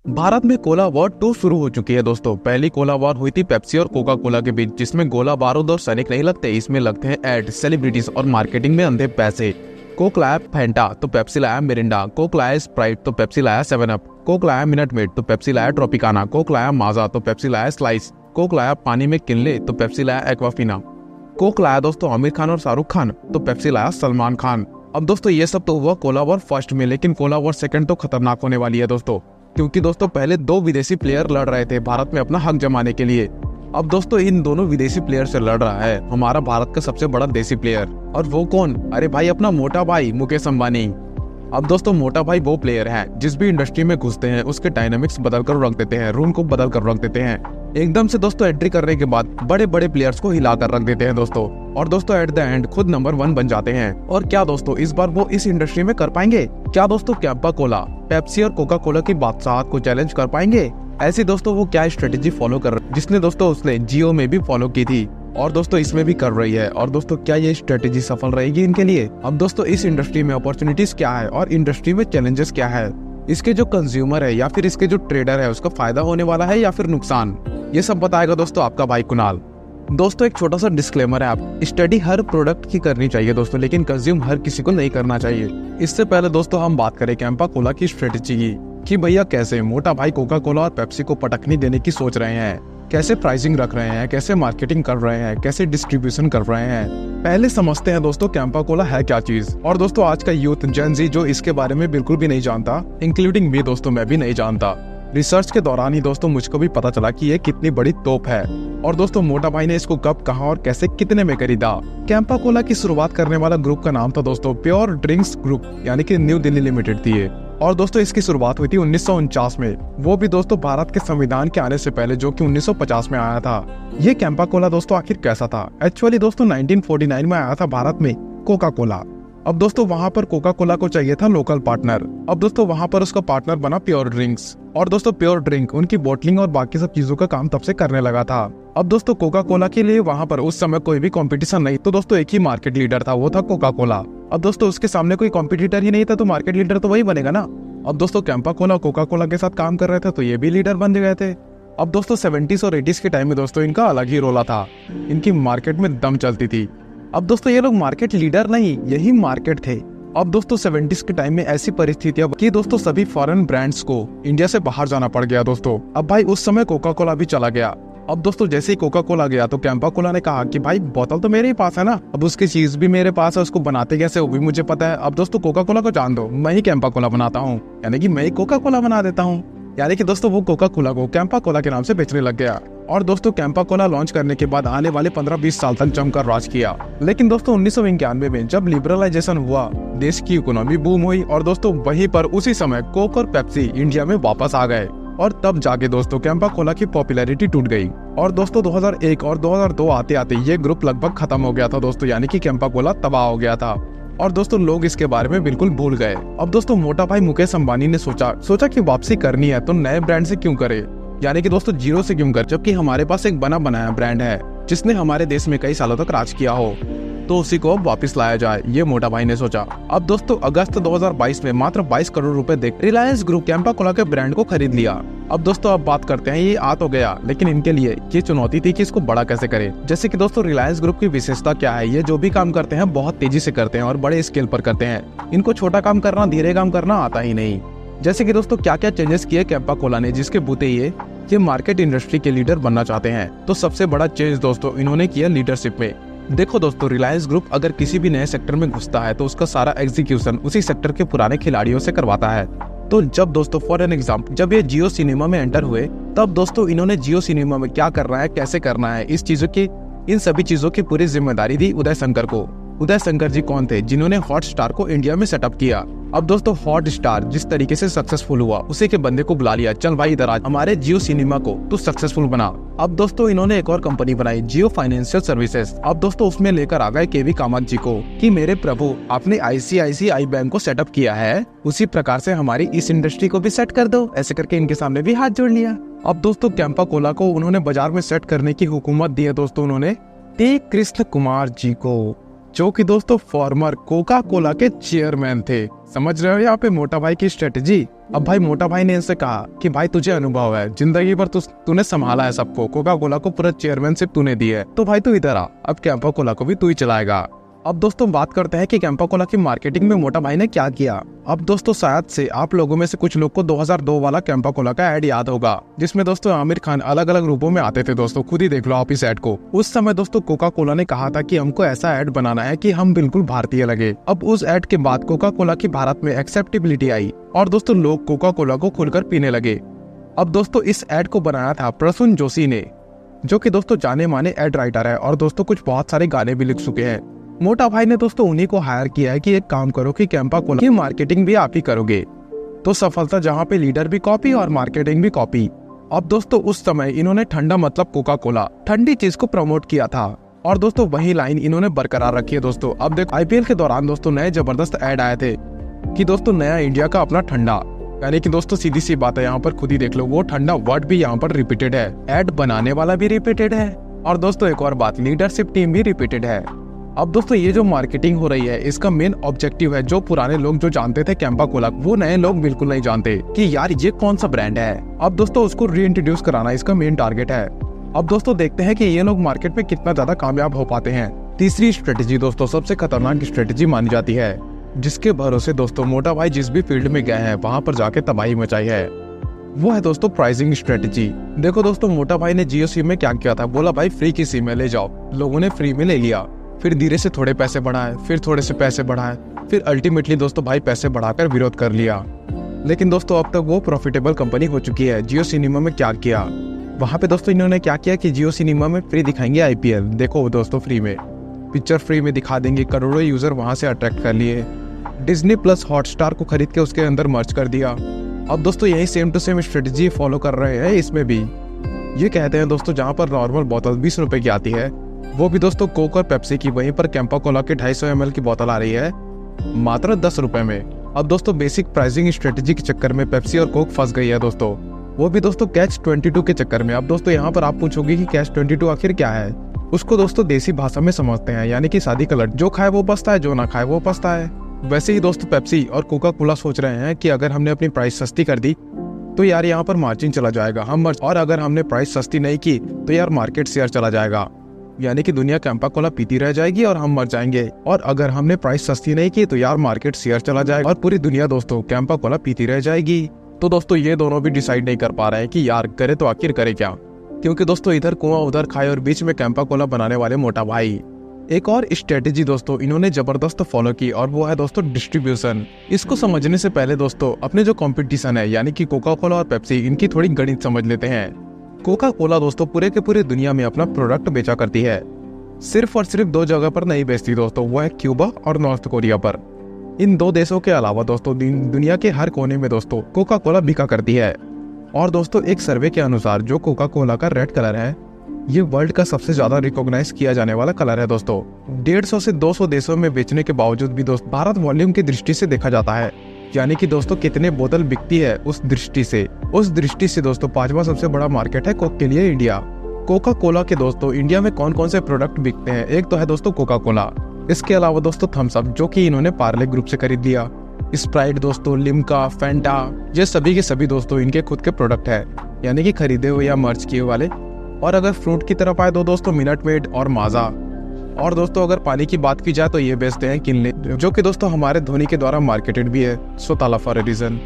भारत में Cola war 2 शुरू हो चुकी है दोस्तों। पहली कोला वॉर हुई थी पेप्सी और कोका कोला के बीच, जिसमें गोला बारूद और सैनिक नहीं लगते, इसमें लगते हैं एड, सेलिब्रिटीज और मार्केटिंग में अंधे पैसे। कोक लाया फैंटा तो पेप्सी लाया मिरिंडा, कोक लाया स्प्राइट तो पेप्सी लाया 7 अप, कोक लाया मिनट मेड तो पेप्सी लाया ट्रॉपिकाना, कोक लाया माजा तो पेप्सी लाया स्लाइस, कोक लाया पानी में किनले तो पेप्सी लाया एक्वाफिना, कोक लाया दोस्तों आमिर खान और शाहरुख खान तो पेप्सी लाया सलमान खान। अब दोस्तों ये सब तो हुआ कोला वॉर फर्स्ट में, लेकिन कोला वॉर सेकंड तो खतरनाक होने वाली है दोस्तों, क्योंकि दोस्तों पहले 2 विदेशी प्लेयर लड़ रहे थे भारत में अपना हक जमाने के लिए। अब दोस्तों इन दोनों विदेशी प्लेयर से लड़ रहा है हमारा भारत का सबसे बड़ा देसी प्लेयर, और वो कौन? अरे भाई अपना मोटा भाई मुकेश अंबानी। अब दोस्तों मोटा भाई वो प्लेयर है जिस भी इंडस्ट्री में घुसते हैं उसके डायनामिक्स बदल कर रख देते हैं, रूल को बदल कर रख देते हैं। एकदम से दोस्तों एंट्री करने के बाद बड़े बड़े प्लेयर्स को हिला कर रख देते हैं दोस्तों, और दोस्तों एट द एंड खुद नंबर 1 बन जाते हैं। और क्या दोस्तों इस बार वो इस इंडस्ट्री में कर पाएंगे? क्या दोस्तों कैंपा कोला पेप्सी और कोका कोला की बादशाहत को चैलेंज कर पाएंगे? ऐसी दोस्तों वो क्या स्ट्रेटेजी फॉलो कर रहे, जिसने दोस्तों उसने जियो में भी फॉलो की थी और दोस्तों इसमें भी कर रही है, और दोस्तों क्या ये स्ट्रेटेजी सफल रहेगी इनके लिए? अब दोस्तों इस इंडस्ट्री में अपॉर्चुनिटीज क्या है और इंडस्ट्री में चैलेंजेस क्या है, इसके जो कंज्यूमर है या फिर इसके जो ट्रेडर है उसका फायदा होने वाला है या फिर नुकसान, ये सब बताएगा दोस्तों आपका भाई कुणाल। दोस्तों एक छोटा सा डिस्क्लेमर है, आप स्टडी हर प्रोडक्ट की करनी चाहिए दोस्तों, लेकिन कंज्यूम हर किसी को नहीं करना चाहिए। इससे पहले दोस्तों हम बात करें कैंपा कोला की स्ट्रेटेजी की, कि भैया कैसे मोटा भाई कोका कोला और पेप्सी को पटकनी देने की सोच रहे हैं, कैसे प्राइसिंग रख रहे हैं, कैसे मार्केटिंग कर रहे हैं, कैसे डिस्ट्रीब्यूशन कर रहे हैं। पहले समझते हैं दोस्तों कैंपा कोला है क्या चीज। और दोस्तों आज का यूथ जेन ज़ी जो इसके बारे में बिल्कुल भी नहीं जानता, इंक्लूडिंग मी दोस्तों, मैं भी नहीं जानता। रिसर्च के दौरान ही दोस्तों मुझको भी पता चला कि ये कितनी बड़ी तोप है, और दोस्तों मोटा भाई ने इसको कब, कहां और कैसे, कितने में खरीदा। कैंपा कोला की शुरुआत करने वाला ग्रुप का नाम था दोस्तों प्योर ड्रिंक्स ग्रुप, यानी कि न्यू दिल्ली लिमिटेड थी ये। और दोस्तों इसकी शुरुआत हुई थी 1949 में, वो भी दोस्तों भारत के संविधान के आने से पहले, जो कि 1950 में आया था। ये कैंपा कोला दोस्तों आखिर कैसा था? एक्चुअली दोस्तों 1949 में आया था भारत में कोका कोला। अब दोस्तों वहां पर कोका कोला को चाहिए था लोकल पार्टनर। अब दोस्तों वहां पर उसका पार्टनर बना प्योर ड्रिंक्स, और दोस्तों प्योर ड्रिंक उनकी बोटलिंग और बाकी सब चीजों का काम तब से करने लगा था। अब दोस्तों कोका कोला के लिए वहां पर उस समय कोई भी कंपटीशन नहीं, तो दोस्तों एक ही मार्केट लीडर था, वो था कोका कोला। अब दोस्तों उसके सामने कोई कॉम्पिटिटर ही नहीं था, तो मार्केट लीडर तो वही बनेगा ना। अब दोस्तों कैंपा कोला कोका कोला के साथ काम कर रहे थे, तो ये भी लीडर बन गए थे। अब दोस्तों 70s और 80s के टाइम में दोस्तों इनका अलग ही रोला था, इनकी मार्केट में दम चलती थी। अब दोस्तों ये लोग मार्केट लीडर नहीं, यही मार्केट थे। अब दोस्तों 70s के टाइम में ऐसी परिस्थितियां कि दोस्तों सभी फॉरेन ब्रांड्स को इंडिया से बाहर जाना पड़ गया दोस्तों। अब भाई उस समय कोका कोला भी चला गया। अब दोस्तों जैसे ही कोका कोला गया तो कैंपा कोला ने कहा कि भाई बोतल तो मेरे ही पास है ना, अब उसकी चीज भी मेरे पास है, उसको बनाते कैसे वो भी मुझे पता है। अब दोस्तों कोका कोला को जान दो, मैं ही कैंपा कोला बनाता हूँ, यानी कि मैं ही कोका कोला बना देता हूँ। यानी कि दोस्तों वो कोका कोला को कैंपा कोला के नाम से बेचने लग गया। और दोस्तों कैंपा कोला लॉन्च करने के बाद आने वाले 15-20 साल तक जमकर राज किया। लेकिन दोस्तों 1991 में जब लिबरलाइजेशन हुआ, देश की इकोनॉमी बूम हुई, और दोस्तों वहीं पर उसी समय कोक और पेप्सी इंडिया में वापस आ गए, और तब जाके दोस्तों कैंपा कोला की पॉपुलैरिटी टूट गई। और दोस्तों 2001 और 2002 आते आते ये ग्रुप लगभग खत्म हो गया था दोस्तों, यानी कि कैंपा कोला तबाह हो गया था, और दोस्तों लोग इसके बारे में बिल्कुल भूल गए। अब दोस्तों मोटा भाई मुकेश अंबानी ने सोचा कि वापसी करनी है तो नए ब्रांड से क्यों करे, यानी कि दोस्तों जीरो से क्यों कर, जबकि हमारे पास एक बना बनाया ब्रांड है जिसने हमारे देश में कई सालों तक राज किया हो, तो उसी को अब वापस लाया जाए, ये मोटा भाई ने सोचा। अब दोस्तों अगस्त 2022 में मात्र 22 करोड़ रुपए देकर रिलायंस ग्रुप कैंपा कोला के ब्रांड को खरीद लिया। अब दोस्तों अब बात करते हैं, ये आ तो गया, लेकिन इनके लिए ये चुनौती थी कि इसको बड़ा कैसे करें। जैसे कि दोस्तों रिलायंस ग्रुप की विशेषता क्या है, ये जो भी काम करते हैं बहुत तेजी से करते हैं और बड़े स्केल पर करते हैं। इनको छोटा काम करना, धीरे काम करना आता ही नहीं। जैसे कि दोस्तों क्या क्या चेंजेस किए कैंपा कोला ने, जिसके बूते ये मार्केट इंडस्ट्री के लीडर बनना चाहते हैं। तो सबसे बड़ा चेंज दोस्तों इन्होंने किया लीडरशिप में। देखो दोस्तों रिलायंस ग्रुप अगर किसी भी नए सेक्टर में घुसता है तो उसका सारा एग्जीक्यूशन उसी सेक्टर के पुराने खिलाड़ियों से करवाता है। तो जब दोस्तों फॉर एन एग्जाम्पल जब ये जियो सिनेमा में एंटर हुए, तब दोस्तों इन्होंने जियो सिनेमा में क्या करना है, कैसे करना है, इन सभी चीजों की पूरी जिम्मेदारी दी उदय शंकर को। उदय शंकर जी कौन थे? जिन्होंने हॉटस्टार को इंडिया में सेटअप किया। अब दोस्तों हॉटस्टार जिस तरीके से सक्सेसफुल हुआ, उसी के बंदे को बुला लिया, चल भाई इधर आ, हमारे जियो सिनेमा को तू सक्सेसफुल बना। अब दोस्तों इन्होंने एक और कंपनी बनाई, जियो फाइनेंशियल सर्विसेज। अब दोस्तों उसमें लेकर आ गए केवी कामत जी को कि मेरे प्रभु, आपने आईसीआईसीआई बैंक को सेटअप किया है, उसी प्रकार से हमारी इस इंडस्ट्री को भी सेट कर दो। ऐसे करके इनके सामने भी हाथ जोड़ लिया। अब दोस्तों कैंपा कोला को उन्होंने बाजार में सेट करने की हुकूमत दी है दोस्तों उन्होंने टी कृष्ण कुमार जी को, जो कि दोस्तों फॉर्मर कोका कोला के चेयरमैन थे। समझ रहे हो यहाँ पे मोटा भाई की स्ट्रेटेजी। अब भाई मोटा भाई ने इनसे कहा कि भाई तुझे अनुभव है, जिंदगी भर तूने संभाला है सबको, कोका कोला को पूरा चेयरमैनशिप तूने दी है, तो भाई तू इधर आ, अब कैंपा कोला को भी तू ही चलाएगा। अब दोस्तों बात करते हैं कि कैंपा कोला की मार्केटिंग में मोटा भाई ने क्या किया। अब दोस्तों शायद से आप लोगों में से कुछ लोग को 2002 वाला कैंपा कोला का ऐड याद होगा, जिसमें दोस्तों आमिर खान अलग अलग रूपों में आते थे। दोस्तों खुद ही देख लो आप इस ऐड को। उस समय दोस्तों कोका कोला ने कहा था कि हमको ऐसा ऐड बनाना है कि हम बिल्कुल भारतीय लगे। अब उस ऐड के बाद कोका कोला की भारत में एक्सेप्टेबिलिटी आई और दोस्तों लोग कोका कोला को खुलकर पीने लगे। अब दोस्तों इस ऐड को बनाया था प्रसून जोशी ने, जो कि दोस्तों जाने माने ऐड राइटर है और दोस्तों कुछ बहुत सारे गाने भी लिख चुके हैं। मोटा भाई ने दोस्तों उन्हीं को हायर किया है कि एक काम करो कि कैंपा कोला की मार्केटिंग भी आप ही करोगे। तो सफलता जहां पे लीडर भी कॉपी और मार्केटिंग भी कॉपी। अब दोस्तों उस समय इन्होंने ठंडा मतलब कोका कोला, ठंडी चीज को प्रमोट किया था और दोस्तों वही लाइन इन्होंने बरकरार रखी है। दोस्तों अब देखो आईपीएल के दौरान दोस्तों नए जबरदस्त ऐड आए थे कि दोस्तों नया इंडिया का अपना ठंडा, यानी कि दोस्तों सीधी सी बात है, यहाँ पर खुद ही देख लो वो ठंडा वर्ड भी यहाँ पर रिपीटेड है, ऐड बनाने वाला भी रिपीटेड है और दोस्तों एक और बात, लीडरशिप टीम भी रिपीटेड है। अब दोस्तों ये जो मार्केटिंग हो रही है इसका मेन ऑब्जेक्टिव है, जो पुराने लोग जो जानते थे कैंपा कोला, वो नए लोग बिल्कुल नहीं जानते कि यार ये कौन सा ब्रांड है। अब दोस्तों उसको रीइंट्रोड्यूस कराना इसका मेन टारगेट है। अब दोस्तों देखते हैं कि ये लोग मार्केट में कितना ज्यादा कामयाब हो पाते हैं। तीसरी स्ट्रेटेजी दोस्तों सबसे खतरनाक स्ट्रेटेजी मानी जाती है, जिसके भरोसे दोस्तों मोटा भाई जिस भी फील्ड में गए हैं वहां पर जाके तबाही मचाई है, वो है दोस्तों प्राइसिंग स्ट्रेटेजी। देखो दोस्तों मोटा भाई ने जियो सिम में क्या किया था, बोला भाई फ्री की सिम है ले जाओ, लोगों ने फ्री में ले लिया, फिर धीरे से थोड़े पैसे बढ़ाए, फिर थोड़े से पैसे बढ़ाए, फिर अल्टीमेटली दोस्तों भाई पैसे बढ़ाकर विरोध कर लिया। लेकिन दोस्तों अब तक वो प्रॉफिटेबल कंपनी हो चुकी है। जियो सिनेमा में क्या किया, वहां पे दोस्तों इन्होंने क्या किया कि जियो सिनेमा में फ्री दिखाएंगे आईपीएल, देखो दोस्तों फ्री में पिक्चर फ्री में दिखा देंगे, करोड़ों यूजर वहां से अट्रैक्ट कर लिए। डिज्नी प्लस हॉटस्टार को खरीद के उसके अंदर मर्ज कर दिया। अब दोस्तों यही same to same strategy follow कर रहे हैं इसमें भी। ये कहते हैं दोस्तों जहां पर नॉर्मल बोतल 20 रुपए की आती है, वो भी दोस्तों कोक और पेप्सी की, वहीं पर कैंपा कोला की 250 ml की बोतल आ रही है मात्र 10 रुपए में। अब दोस्तों बेसिक प्राइसिंग स्ट्रेटेजी के चक्कर में पेप्सी और कोक फंस गई है दोस्तों, वो भी दोस्तों कैच 22 के चक्कर में। अब दोस्तों यहाँ पर आप पूछोगे कि कैच 22 आखिर क्या है, उसको दोस्तों देसी भाषा में समझते हैं, यानी कि शादी का लड्डू, जो खाए वो पछता है, जो ना खाए वो पछता है। वैसे ही दोस्तों पेप्सी और कोका कोला सोच रहे हैं कि अगर हमने अपनी प्राइस सस्ती कर दी तो यार यहाँ पर मार्जिन चला जाएगा, और अगर हमने प्राइस सस्ती नहीं की तो यार मार्केट शेयर चला जाएगा, यानी कि दुनिया कैंपा कोला पीती रह जाएगी और हम मर जाएंगे। और अगर हमने प्राइस सस्ती नहीं की तो यार मार्केट शेयर चला जाएगा और पूरी दुनिया दोस्तों कैंपा कोला पीती रह जाएगी। तो दोस्तों ये दोनों भी डिसाइड नहीं कर पा रहे हैं कि यार करे तो आखिर करे क्या, क्योंकि दोस्तों इधर कुआं उधर खाए और बीच में कैंपा कोला बनाने वाले मोटा भाई। एक और स्ट्रेटेजी दोस्तों इन्होंने जबरदस्त फॉलो की और वो है दोस्तों डिस्ट्रीब्यूशन। इसको समझने से पहले दोस्तों अपने जो कंपटीशन है यानी कि कोका कोला और पेप्सी, इनकी थोड़ी गणित समझ लेते हैं। कोका कोला दोस्तों पूरे के पूरे दुनिया में अपना प्रोडक्ट बेचा करती है, सिर्फ और सिर्फ 2 जगह पर नहीं बेचती दोस्तों, वो है क्यूबा और नॉर्थ कोरिया पर। इन 2 देशों के अलावा दोस्तों दुनिया के हर कोने में दोस्तों कोका कोला बिका करती है। और दोस्तों एक सर्वे के अनुसार जो कोका कोला का रेड कलर है, ये वर्ल्ड का सबसे ज्यादा रिकॉग्नाइज किया जाने वाला कलर है दोस्तों। 150 से 200 देशों में बेचने के बावजूद भी दोस्तों भारत वॉल्यूम की दृष्टि से देखा जाता है, यानी कि दोस्तों कितने बोतल बिकती है उस दृष्टि से दोस्तों 5वां सबसे बड़ा मार्केट है कोक के लिए इंडिया। कोका कोला के दोस्तों इंडिया में कौन कौन से प्रोडक्ट बिकते हैं, एक तो है दोस्तों कोका कोला, इसके अलावा दोस्तों थम्स अप जो कि इन्होंने पार्ले ग्रुप से खरीद लिया, स्प्राइट दोस्तों, लिम्का, फैंटा, ये सभी के सभी दोस्तों इनके खुद के प्रोडक्ट है, यानी कि खरीदे हुए या मर्ज किए वाले। और अगर फ्रूट की तरफ आए तो दोस्तों मिनट मेड और माजा। और दोस्तों अगर पानी की बात की जाए तो ये बेचते हैं किनले, जो कि दोस्तों हमारे धोनी के द्वारा मार्केटेड भी है, सो ताला फॉर ए रीजन।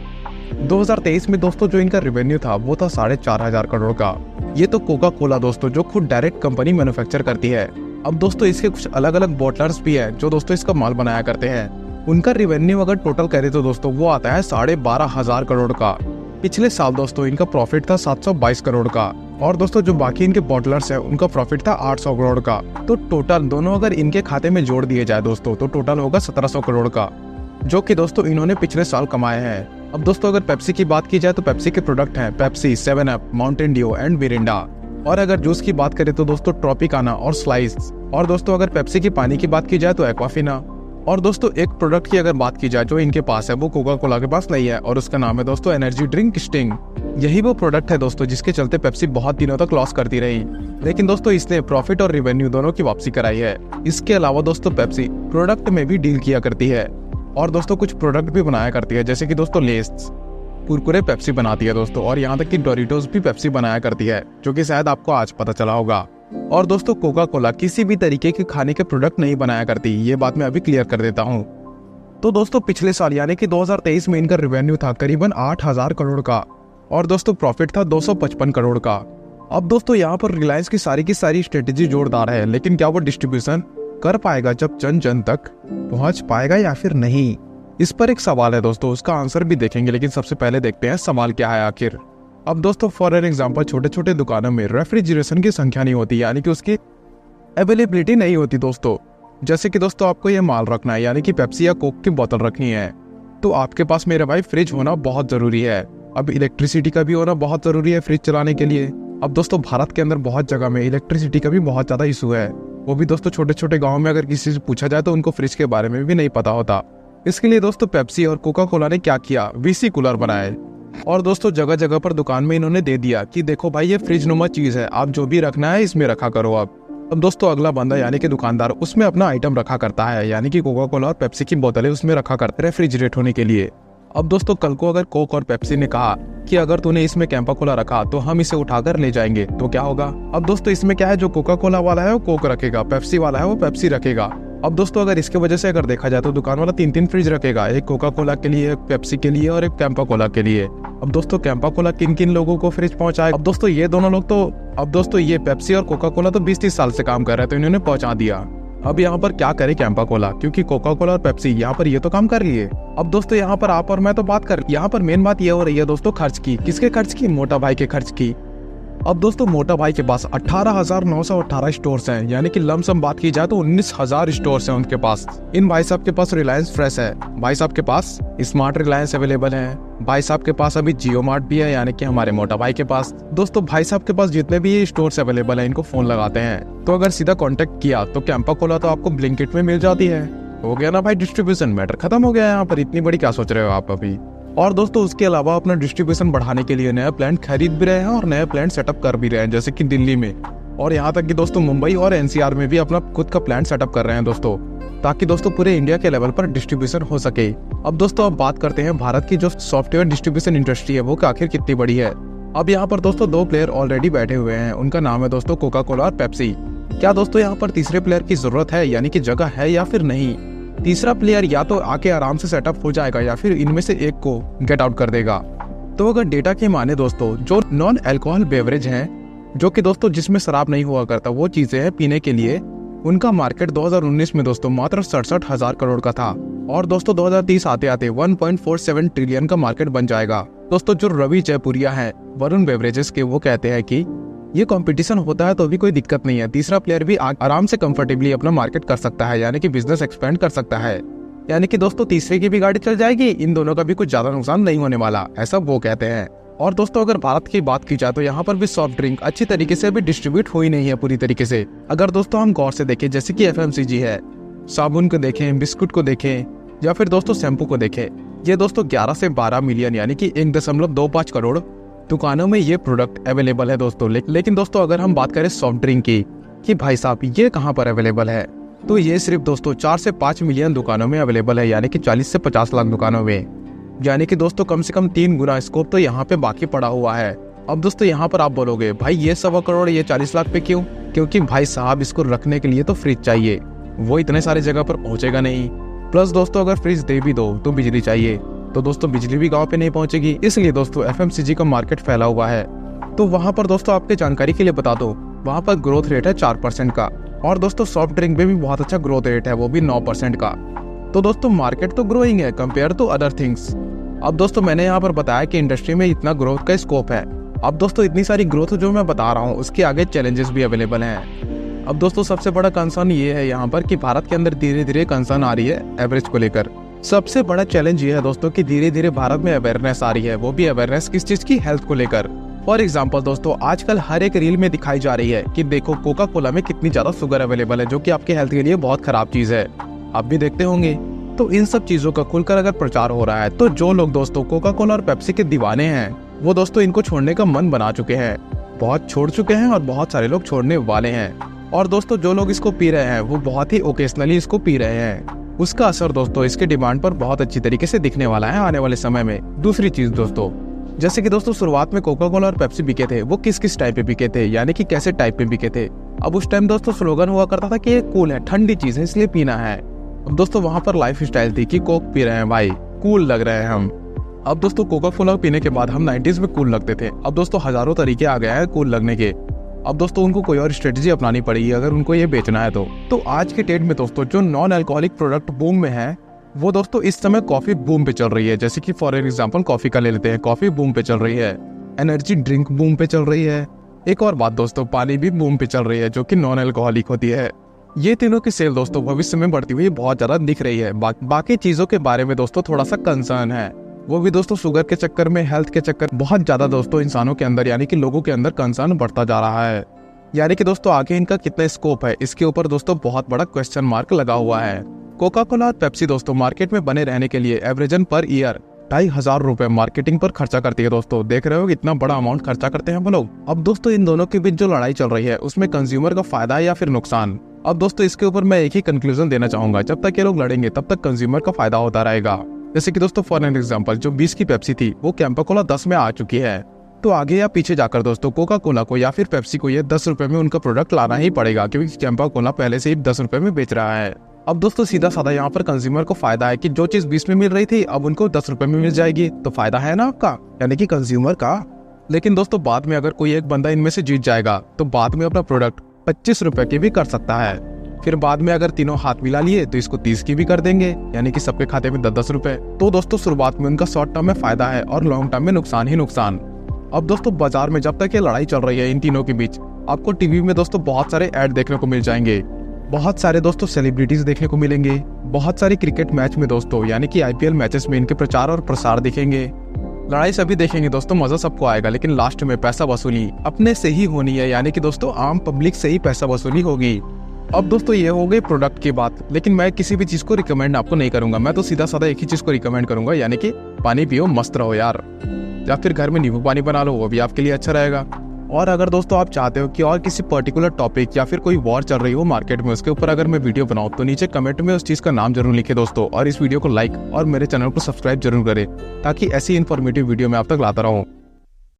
2023 में दोस्तों जो इनका रेवेन्यू था वो था 4,500 करोड़ का। ये तो कोका कोला दोस्तों जो खुद डायरेक्ट कंपनी मैन्युफैक्चर करती है। अब दोस्तों इसके कुछ अलग अलग बॉटलर्स भी है जो दोस्तों इसका माल बनाया करते हैं। उनका रेवेन्यू अगर टोटल करें तो दोस्तों वो आता है 12,500 करोड़ का। पिछले साल दोस्तों इनका प्रॉफिट था 722 करोड़ का। और दोस्तों जो बाकी इनके बॉटलर्स है उनका प्रॉफिट था 800 करोड़ का। तो टोटल दोनों अगर इनके खाते में जोड़ दिए जाए दोस्तों तो टोटल होगा 1700 करोड़ का, जो कि दोस्तों इन्होंने पिछले साल कमाए हैं। अब दोस्तों अगर पेप्सी की बात की जाए तो पेप्सी के प्रोडक्ट हैं Pepsi, 7 up, Mountain Dew and Mirinda. और अगर जूस की बात करें तो दोस्तों ट्रॉपिकाना और स्लाइस। और दोस्तों अगर पेप्सी की पानी की बात की जाए तो एक्वाफिना। और दोस्तों एक प्रोडक्ट की अगर बात की जाए जो इनके पास है वो कोका कोला के पास नहीं है, और उसका नाम है दोस्तों एनर्जी ड्रिंक स्टिंग। यही वो प्रोडक्ट है दोस्तों जिसके चलते पेप्सी बहुत दिनों तक लॉस करती रही, लेकिन दोस्तों इसने प्रॉफिट और रेवेन्यू दोनों की वापसी कराई है। इसके अलावा दोस्तों पेप्सी प्रोडक्ट में भी डील किया करती है और दोस्तों कुछ प्रोडक्ट भी बनाया करती है, जैसे कि दोस्तों लेस। कुरकुरे पेप्सी बनाती है दोस्तों, और यहाँ तक कि डोरिटोस भी पेप्सी बनाया करती है, जो कि शायद आपको आज पता चला होगा। और दोस्तों कोका कोला किसी भी तरीके के खाने के प्रोडक्ट नहीं बनाया करती, ये बात मैं अभी क्लियर कर देता हूँ। तो दोस्तों पिछले साल यानी कि 2023 में इनका रेवेन्यू था करीबन 8,000 करोड़ का, और दोस्तों प्रॉफिट था 255 करोड़ का। अब दोस्तों यहाँ पर रिलायंस की सारी स्ट्रेटेजी जोरदार है, लेकिन क्या वो डिस्ट्रीब्यूशन कर पाएगा जब जन जन तक पहुंच पाएगा या फिर नहीं, इस पर एक सवाल है दोस्तों। उसका आंसर भी देखेंगे, लेकिन सबसे पहले देखते हैं सवाल क्या है आखिर। अब दोस्तों फॉर एन एग्जांपल छोटे छोटे दुकानों में रेफ्रिजरेशन की संख्या नहीं होती, यानी कि उसकी अवेलेबिलिटी नहीं होती दोस्तों। जैसे कि दोस्तों आपको ये माल रखना है, यानी कि पेप्सी या कोक की बोतल रखनी है, तो आपके पास मेरे भाई फ्रिज होना बहुत जरूरी है। अब इलेक्ट्रिसिटी का भी होना बहुत जरूरी है फ्रिज चलाने के लिए। अब दोस्तों भारत के अंदर बहुत जगह में इलेक्ट्रिसिटी का भी बहुत ज्यादा इशू है, वो भी दोस्तों छोटे छोटे गाँव में अगर किसी से पूछा जाए तो उनको फ्रिज के बारे में भी नहीं पता होता। इसके लिए दोस्तों पेप्सी और कोका कोला ने क्या किया, वीसी कूलर बनाए, और दोस्तों जगह जगह पर दुकान में इन्होंने दे दिया कि देखो भाई ये फ्रिज नुमा चीज है, आप जो भी रखना है इसमें रखा करो। अब दोस्तों अगला बंदा यानी कि दुकानदार उसमें अपना आइटम रखा करता है, यानी कि कोका कोला और पेप्सी की बोतलें उसमें रखा करते रेफ्रिजरेट होने के लिए। अब दोस्तों कल को अगर कोक और पेप्सी ने कहा कि अगर तूने इसमें कैंपा कोला रखा तो हम इसे उठाकर ले जाएंगे, तो क्या होगा। अब दोस्तों इसमें क्या है, जो कोका कोला वाला है वो कोक रखेगा, पेप्सी वाला है वो पेप्सी रखेगा। अब दोस्तों अगर इसके वजह से अगर देखा जाए तो दुकान वाला 3-3 फ्रिज रखेगा, एक कोका कोला के लिए, एक पेप्सी के लिए और एक कैंपा कोला के लिए। अब दोस्तों कैंपा कोला किन किन लोगों को फ्रिज पहुंचाए। अब दोस्तों ये दोनों लोग तो, अब दोस्तों ये पेप्सी और कोका कोला तो 20-30 साल से काम कर रहे थे, इन्होंने पहुंचा दिया। अब यहाँ पर क्या करे कैंपा कोला, क्योंकि कोका कोला और पेप्सी यहाँ पर ये तो काम कर रही है। अब दोस्तों यहाँ पर आप और मैं तो बात कर, यहाँ पर मेन बात ये हो रही है दोस्तों खर्च की। किसके खर्च की, मोटा भाई के खर्च की। अब दोस्तों मोटा भाई के पास 18,918 स्टोर्स हैं, यानी कि लमसम बात की जाए तो 19,000 स्टोर्स हैं उनके पास। इन भाई साहब के पास रिलायंस फ्रेश है, भाई साहब के पास स्मार्ट रिलायंस अवेलेबल है, भाई साहब के पास अभी जियो मार्ट भी है, यानी कि हमारे मोटा भाई के पास। दोस्तों भाई साहब के पास जितने भी ये स्टोर्स अवेलेबल है इनको फोन लगाते हैं, तो अगर सीधा कॉन्टेक्ट किया तो कैंपा कोला तो आपको ब्लिंकिट में मिल जाती है। हो गया ना भाई, डिस्ट्रीब्यूशन मैटर खत्म हो गया यहाँ पर। इतनी बड़ी क्या सोच रहे हो आप अभी। और दोस्तों उसके अलावा अपना डिस्ट्रीब्यूशन बढ़ाने के लिए नया प्लांट खरीद भी रहे हैं और नया प्लांट सेटअप कर भी रहे हैं, जैसे कि दिल्ली में, और यहाँ तक कि दोस्तों मुंबई और एनसीआर में भी अपना खुद का प्लांट सेटअप कर रहे हैं दोस्तों, ताकि दोस्तों पूरे इंडिया के लेवल पर डिस्ट्रीब्यूशन हो सके। अब दोस्तों अब बात करते हैं भारत की जो सॉफ्टवेयर डिस्ट्रीब्यूशन इंडस्ट्री है वो आखिर कितनी बड़ी है। अब यहाँ पर दोस्तों 2 प्लेयर ऑलरेडी बैठे हुए हैं, उनका नाम है दोस्तों कोका कोला और पेप्सी। क्या दोस्तों यहाँ पर तीसरे प्लेयर की जरूरत है, यानी कि जगह है या फिर नहीं। तीसरा प्लेयर या तो आके आराम से सेटअप हो जाएगा या फिर इनमें से एक को गेट आउट कर देगा। तो अगर डेटा के माने दोस्तों जो नॉन अल्कोहल बेवरेज हैं, जो कि दोस्तों जिसमें शराब नहीं हुआ करता, वो चीजें हैं पीने के लिए, उनका मार्केट 2019 में दोस्तों मात्र 67,000 करोड़ का था, और दोस्तों 2030 आते आते 1.47 ट्रिलियन का मार्केट बन जाएगा। दोस्तों जो रवि जयपुरिया है वरुण बेवरेजेस के, वो कहते हैं कि ये कंपटीशन होता है तो भी कोई दिक्कत नहीं है, तीसरा प्लेयर भी आराम से कंफर्टेबली अपना मार्केट कर सकता है, यानी कि बिजनेस एक्सपेंड कर सकता है, यानी कि दोस्तों तीसरे की भी गाड़ी चल जाएगी, इन दोनों का भी कुछ ज्यादा नुकसान नहीं होने वाला, ऐसा वो कहते हैं। और दोस्तों अगर भारत की बात की जाए तो यहाँ पर भी सॉफ्ट ड्रिंक अच्छी तरीके से अभी डिस्ट्रीब्यूट हुई नहीं है पूरी तरीके से। अगर दोस्तों हम गौर से देखें, जैसे कि FMCG है, साबुन को देखें, बिस्कुट को देखें, या फिर दोस्तों शैम्पू को देखें, ये दोस्तों 11 से 12 मिलियन यानी कि 1.25 करोड़ दुकानों में ये प्रोडक्ट अवेलेबल है दोस्तों। लेकिन दोस्तों अगर हम बात करें सॉफ्ट ड्रिंक की कि भाई साहब ये कहाँ पर अवेलेबल है, तो ये सिर्फ दोस्तों 4 से 5 मिलियन दुकानों में अवेलेबल है, यानी कि 40 से 50 लाख दुकानों में, यानी कि दोस्तों कम से कम 3 गुना स्कोप तो यहाँ पे बाकी पड़ा हुआ है। अब दोस्तों यहाँ पर आप बोलोगे भाई ये 1.25 करोड़ ये 40 लाख पे क्यों, क्योंकि भाई साहब इसको रखने के लिए तो फ्रिज चाहिए, वो इतने सारे जगह पर पहुंचेगा नहीं। प्लस दोस्तों अगर फ्रिज दे भी दो तो बिजली चाहिए, तो दोस्तों बिजली भी गांव पे नहीं पहुंचेगी, इसलिए दोस्तों FMCG का मार्केट फैला हुआ है। तो वहां पर दोस्तों आपके जानकारी के लिए बता दो, वहां पर ग्रोथ रेट है 4% का, और दोस्तों सॉफ्ट ड्रिंक में भी बहुत अच्छा ग्रोथ रेट है, वो भी 9% का। तो दोस्तों मार्केट तो ग्रोइंग है कंपेयर टू अदर थिंग्स। अब दोस्तों मैंने यहाँ पर बताया कि इंडस्ट्री में इतना ग्रोथ का स्कोप है। अब दोस्तों इतनी सारी ग्रोथ जो मैं बता रहा हूँ उसके आगे चैलेंजेस भी अवेलेबल हैं। अब दोस्तों सबसे बड़ा कंसर्न ये है यहाँ पर कि भारत के अंदर धीरे धीरे कंसर्न आ रही है एवरेज को लेकर। सबसे बड़ा चैलेंज ये है दोस्तों कि धीरे धीरे भारत में अवेयरनेस आ रही है, वो भी अवेयरनेस किस चीज की, हेल्थ को लेकर। फॉर एग्जाम्पल दोस्तों आजकल हर एक रील में दिखाई जा रही है कि देखो कोका कोला में कितनी ज्यादा शुगर अवेलेबल है, जो कि आपके हेल्थ के लिए बहुत खराब चीज है, आप भी देखते होंगे। तो इन सब चीजों का खुलकर अगर प्रचार हो रहा है तो जो लोग दोस्तों कोका कोला और पेप्सी के दीवाने हैं वो दोस्तों इनको छोड़ने का मन बना चुके हैं, बहुत छोड़ चुके हैं और बहुत सारे लोग छोड़ने वाले हैं। और दोस्तों जो लोग इसको पी रहे हैं वो बहुत ही ओकेजनली इसको पी रहे हैं, उसका असर दोस्तों इसके डिमांड पर बहुत अच्छी तरीके से दिखने वाला है आने वाले समय में। दूसरी चीज दोस्तों, जैसे कि दोस्तों शुरुआत में कोका कोला और पेप्सी बिके थे, वो किस किस टाइप पे बिके थे, यानी कि कैसे टाइप पे बिके थे। अब उस टाइम दोस्तों स्लोगन हुआ करता था कि ये कूल है, ठंडी चीज है, इसलिए पीना है। अब दोस्तों वहां पर लाइफ स्टाइल थी कि कोक पी रहे हैं भाई, कूल लग रहे हैं हम। अब दोस्तों कोका कोला पीने के बाद हम 90s में कूल लगते थे। अब दोस्तों हजारों तरीके आ गए हैं कूल लगने के। अब दोस्तों उनको कोई और स्ट्रेटजी अपनानी पड़ेगी अगर उनको ये बेचना है तो आज के डेट में दोस्तों जो नॉन अल्कोहलिक प्रोडक्ट बूम में है, वो दोस्तों इस समय कॉफी बूम पे चल रही है। जैसे कि फॉर एग्जांपल कॉफी का ले लेते हैं, कॉफी बूम पे चल रही है, एनर्जी ड्रिंक बूम पे चल रही है। एक और बात दोस्तों, पानी भी बूम पे चल रही है जो कि नॉन अल्कोहलिक होती है। ये तीनों की सेल दोस्तों भविष्य में बढ़ती हुई बहुत ज्यादा दिख रही है। बाकी चीजों के बारे में दोस्तों थोड़ा सा कंसर्न है, वो भी दोस्तों शुगर के चक्कर में, हेल्थ के चक्कर बहुत ज्यादा दोस्तों इंसानों के अंदर यानी कि लोगों के अंदर कंसर्न बढ़ता जा रहा है। यानी कि दोस्तों आगे इनका कितना स्कोप है, इसके ऊपर दोस्तों बहुत बड़ा क्वेश्चन मार्क लगा हुआ है। कोका कोला और पेप्सी दोस्तों मार्केट में बने रहने के लिए एवरेजन पर ईयर 2,500 रुपए मार्केटिंग पर खर्चा करती है। दोस्तों देख रहे हो कितना बड़ा अमाउंट खर्चा करते हैं हम लोग। अब दोस्तों इन दोनों के बीच जो लड़ाई चल रही है उसमें कंज्यूमर का फायदा है या फिर नुकसान। अब दोस्तों इसके ऊपर मैं एक ही कंक्लूजन देना चाहूंगा, जब तक ये लोग लड़ेंगे तब तक कंज्यूमर का फायदा होता रहेगा। जैसे कि दोस्तों फॉर एन एग्जांपल जो 20 की पेप्सी थी वो कैंपा कोला 10 में आ चुकी है, तो आगे या पीछे जाकर दोस्तों कोका कोला को या फिर पेप्सी को ये 10 रुपए में उनका प्रोडक्ट लाना ही पड़ेगा, क्योंकि कैंपा कोला पहले से ही 10 रुपए में बेच रहा है। अब दोस्तों सीधा साधा यहाँ पर कंज्यूमर को फायदा है कि जो चीज 20 में मिल रही थी अब उनको 10 रुपए में मिल जाएगी, तो फायदा है ना आपका, यानी कि कंज्यूमर का। लेकिन दोस्तों बाद में अगर कोई एक बंदा इनमें से जीत जाएगा तो बाद में अपना प्रोडक्ट 25 रुपए की भी कर सकता है। फिर बाद में अगर तीनों हाथ मिला लिए तो इसको 30 की भी कर देंगे, यानी कि सबके खाते में 10-10 रुपए। तो दोस्तों शुरुआत में उनका शॉर्ट टर्म में फायदा है और लॉन्ग टर्म में नुकसान ही नुकसान। अब दोस्तों बाजार में जब तक ये लड़ाई चल रही है इन तीनों के बीच, आपको टीवी में दोस्तों बहुत सारे ऐड देखने को मिल जाएंगे, बहुत सारे दोस्तों सेलिब्रिटीज देखने को मिलेंगे, बहुत सारे क्रिकेट मैच में दोस्तों यानी कि IPL मैचेस में इनके प्रचार और प्रसार दिखेंगे। लड़ाई सभी देखेंगे दोस्तों, मजा सबको आएगा, लेकिन लास्ट में पैसा वसूली अपने से ही होनी है, यानी कि दोस्तों आम पब्लिक से ही पैसा वसूली होगी। अब दोस्तों ये हो गई प्रोडक्ट की बात, लेकिन मैं किसी भी चीज को रिकमेंड आपको नहीं करूंगा। मैं तो सीधा साधा एक ही चीज को रिकमेंड करूंगा, यानी कि पानी पियो, मस्त रहो यार, या फिर घर में नींबू पानी बना लो, वो भी आपके लिए अच्छा रहेगा। और अगर दोस्तों आप चाहते हो कि और किसी पर्टिकुलर टॉपिक या फिर कोई वॉर चल रही हो मार्केट में, उसके ऊपर अगर मैं वीडियो बनाऊं तो नीचे कमेंट में उस चीज का नाम जरूर लिखे दोस्तों, और इस वीडियो को लाइक और मेरे चैनल को सब्सक्राइब जरूर करें, ताकि ऐसी इन्फॉर्मेटिव वीडियो मैं आप तक लाता रहूं।